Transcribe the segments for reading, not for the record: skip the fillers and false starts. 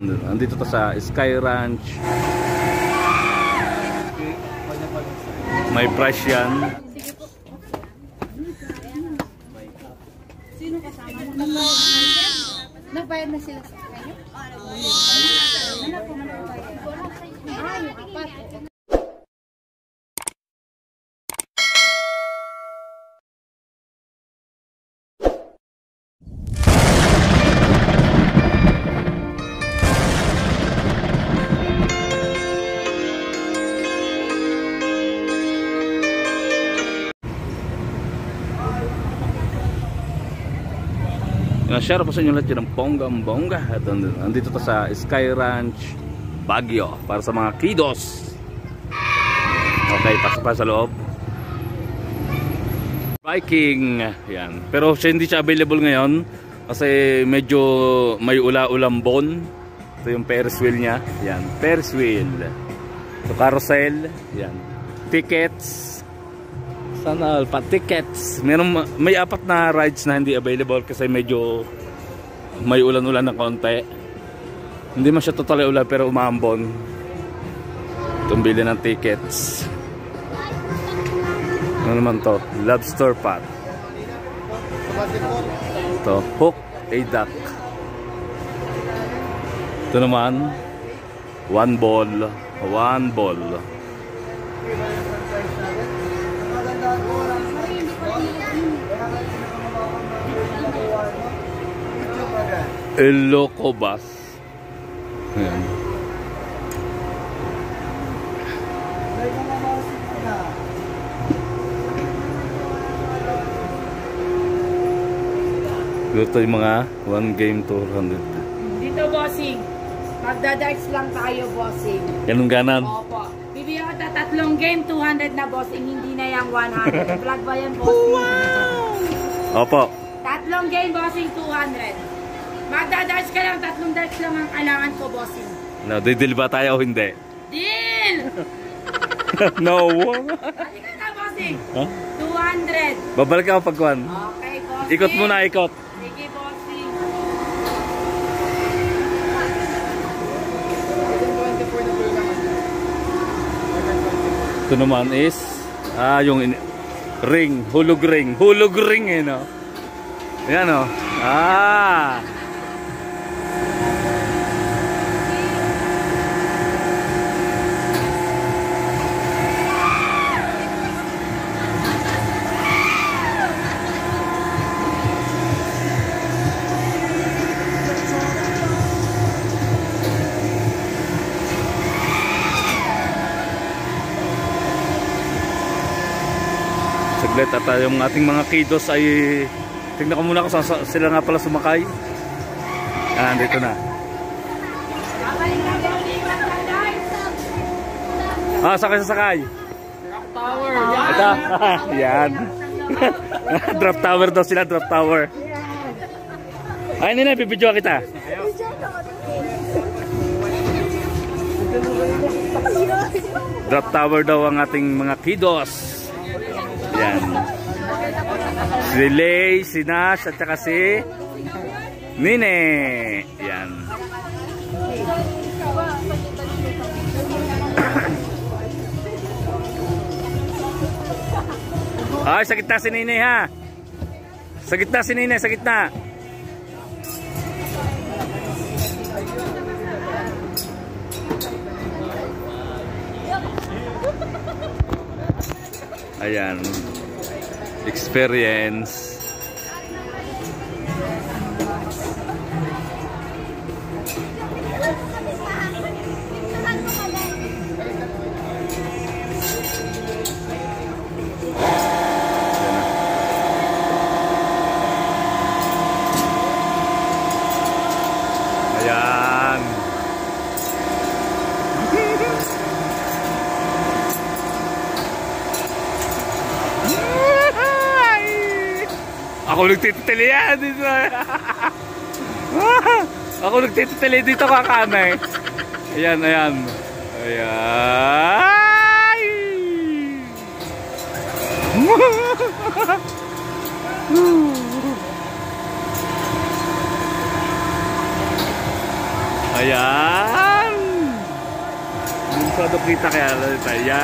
Andito to sa Sky Ranch. May price yan. Sino kasama? Nagbayad na sila sa kanya? Ano po nagbayad? Yung apat. Share po sa inyo lahat yun ng bonggang-bongga. At andito to sa Sky Ranch Baguio para sa mga kiddos. Okay, pasok pa sa loob. Biking yan. Pero hindi siya available ngayon kasi medyo may ula-ulambon. Ito yung Ferris wheel nya. Yan, Ferris wheel. So carousel. Yan. Tickets. Sana pa tickets. May apat na rides na hindi available kasi medyo may ulan-ulan ng konti. Hindi man siya totally ulan pero umaambon. Tumbili ng tickets. Ano naman to? Lobster pot. Ito, hook a duck. Ito naman, one ball. One ball. Elocobas. Ayan. Ito yung mga 1 game 200. Dito bossing, magda-darts lang tayo bossing. Ganun ganan? Opo. Bibigyan ka tatlong game 200 na bossing, hindi na yung 100. Vlog ba yan bossing? Wow! Opo. Tatlong game bossing 200. Magda-darts ka lang, tatlong darts lang ang kailangan ko bossing. No, didil ba tayo o hindi? Deal! No. Halika na bossing. Huh? 200. Babalik ako pagkuhan. Okay bossing. Ikot muna, ikot. Sige bossing. Ito naman is yung ring, hulog ring eh, no? Ayan, no? Saglit at yung ating mga kiddos ay tingnan ko muna kung sila nga pala sumakay. Dito na. Sakay. Drop tower. Ito. Yan. Drop tower daw sila, drop tower. Ay, nina, pipidyo kita. Drop tower daw ang ating mga kiddos. Yan. Si Lay, si Nash, at saka si Nine. Yan. Ay, sa gitna si Nine ha. Sa gitna si Nine, sa gitna. Ayan. Experience. Ayan. Ako nagtitili yan dito. Ako nagtitili dito kakanay. Ayan. Ayan. Ayan. Masyado kita kaya tayo.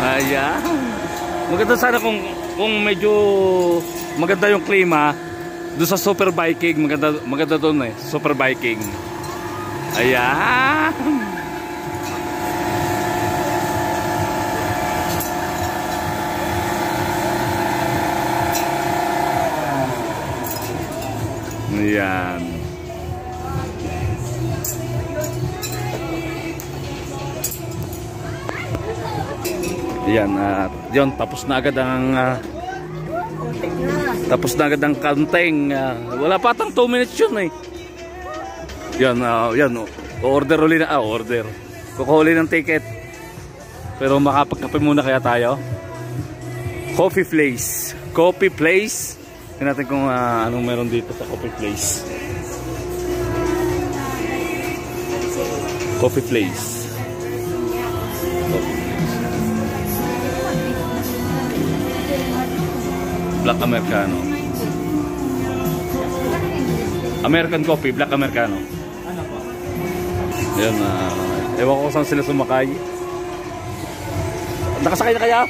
Ayan. Maganda sana kung medyo maganda yung klima doon sa super biking. Maganda doon eh. Super biking. Ayan. Ayan. Ayan, yun, tapos na agad ang counting. Wala pa tang 2 minutes yun eh. Yan, yan, order uli na, order. Kukuha ng ticket. Pero makapagkape muna kaya tayo. Coffee Place. Coffee Place. Tingnan natin kung anong meron dito sa Coffee Place. Coffee Place. Black Americano. American coffee, Black Americano. Ano po? Ayan, ewan ko saan sila sumakay. Nakasakay na kaya?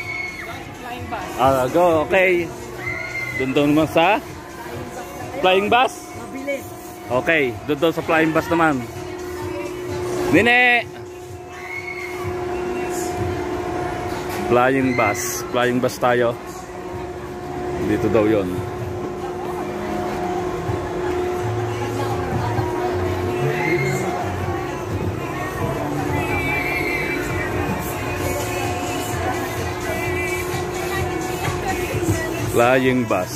Flying bus. Go, okay. Doon naman sa flying bus? Mabilis. Okay, doon sa flying bus naman. Nene! Flying bus. Flying bus tayo. Dito daw yon. Flying bus.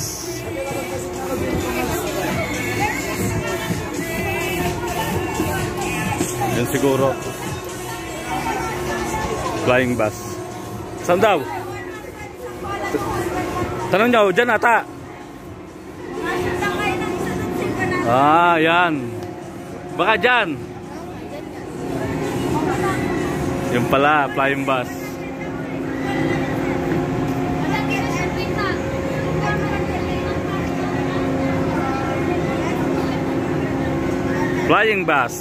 Yan siguro. Flying bus. Saan daw? Tanong nyo, dyan ata. Yan. Baka dyan. Yung pala, flying bus. Flying bus.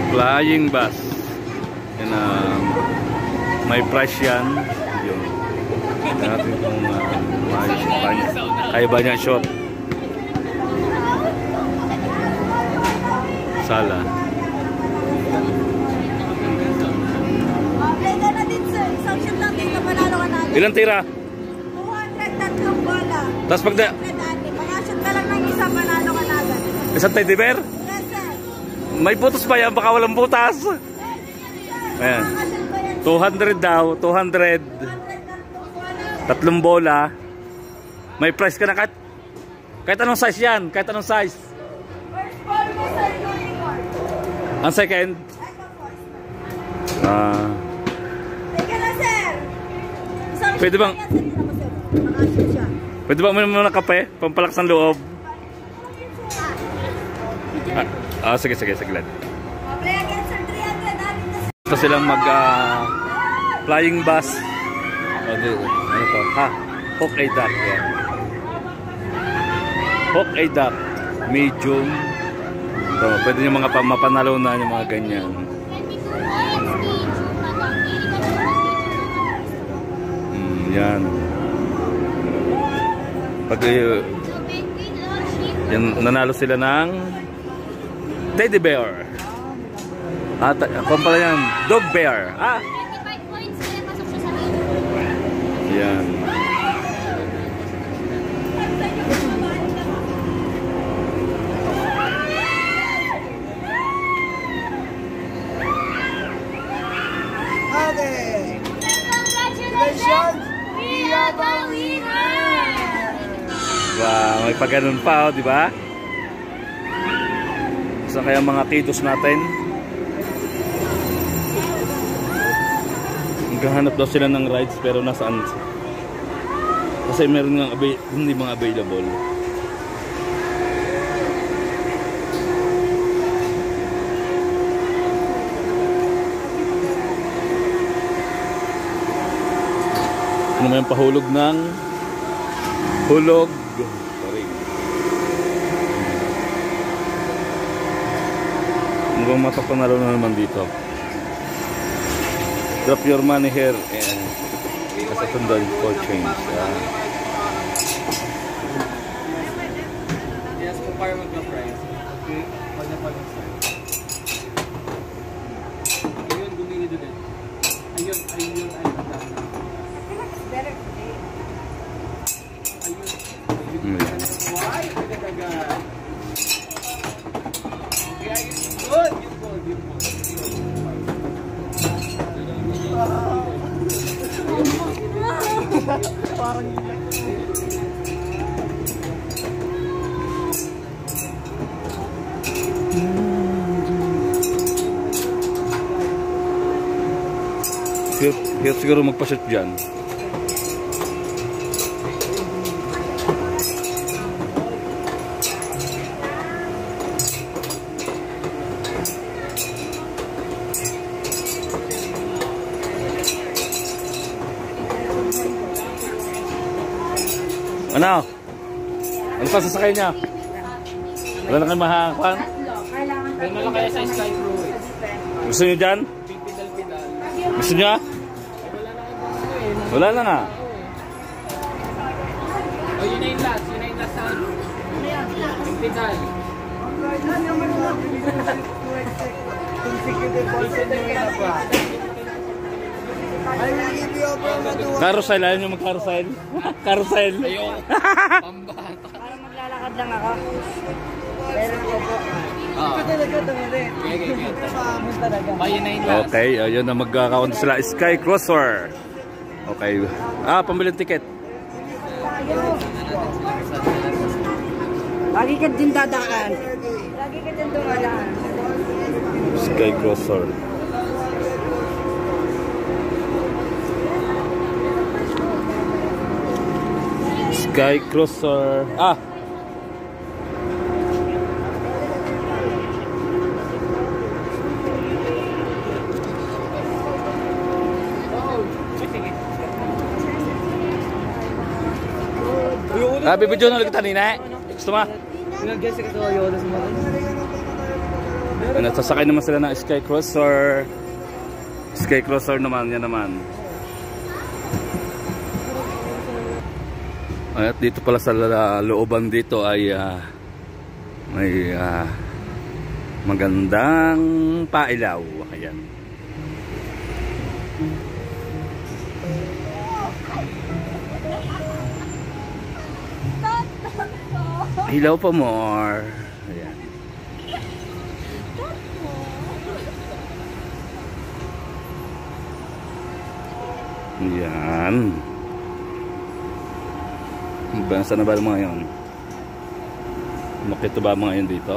Flying bus. Yan, may price yan. Yun. Tignan natin kung kaya ba niya short. Sala. Ilang tira? 200 tatlong bola. Tapos pag Pag-shoot ka lang ng isa, panalo ka na agad. isang teddy bear? Yes, sir. May butas ba yan? Baka walang butas. Ayan. 200 daw. 200. Tatlong bola. May price ka na kahit anong size yan. Kahit anong size. First ball mo, sir, unicorn. Ang second? Teka na, sir. Pwede bang Pag-shoot siya. pwede ba muna kape? Pampalakas ng loob. Sige lang. Play again, sir. 300. Ito silang mag flying bus. Ano to? Hawkeye duck. Yan. Hawkeye duck. Medium. Ito, pwede yung mga mapanalunan yung mga ganyan. Yan. Pag yan, nanalo sila ng teddy bear. Kung pala yan, dog bear. 25 points kaya pasok siya sa game. Yan. Okay. Congratulations! We are the winner! Wow, may pagganon pa, di ba? Saan kaya mga kidos natin? Naghahanap daw sila ng rides pero nasaan? Kasi meron nga hindi mga available. Ito naman yung pahulog ng hulog. Sorry. Ano bang matapanalo na naman dito? Drop your money here and kasasundan for change. Yes, kung para magka-price. Okay? Pag napag-start. Ayun, gumili doon. Ayun, ayun, ayun. Better today. Ayun. Why? Agad-agad. Okay, ayun. Good. Beautiful, beautiful. Parang Hirap siguro magpa-shoot dyan. Ano? Ano pa sasakay niya? Wala na kayo mahakapan? Ganun lang kaya sa Sky Crew eh. Gusto niyo dyan? Big pedal-pedal. Gusto niya? Wala na nga. Oh, yun na yung last. Yun na yung last sa ano. Yung pedal. Carousel, ayaw niyo mag-carousel? Carousel. Ayun. Pambata. Parang maglalakad lang ako. Pero po. Okay, ayun na magkakaunti sila. Sky Crosser. Okay. Pambiling ticket. Lagi ka din dadaan. Lagi ka din dumadaan. Sky Crosser. Sky Crosser. Bibidyo na ulit kita nina. Gusto mo? Nag-guess ka sa Yoda sa mga. Nasasakay naman sila ng Sky Crosser. Sky Crosser naman, yan naman. At dito pala sa looban dito ay may magandang pailaw. Ayan. Hilaw pa more. Ayan. Ayan. Saan na ba mga yun? Makita ba mga yun dito?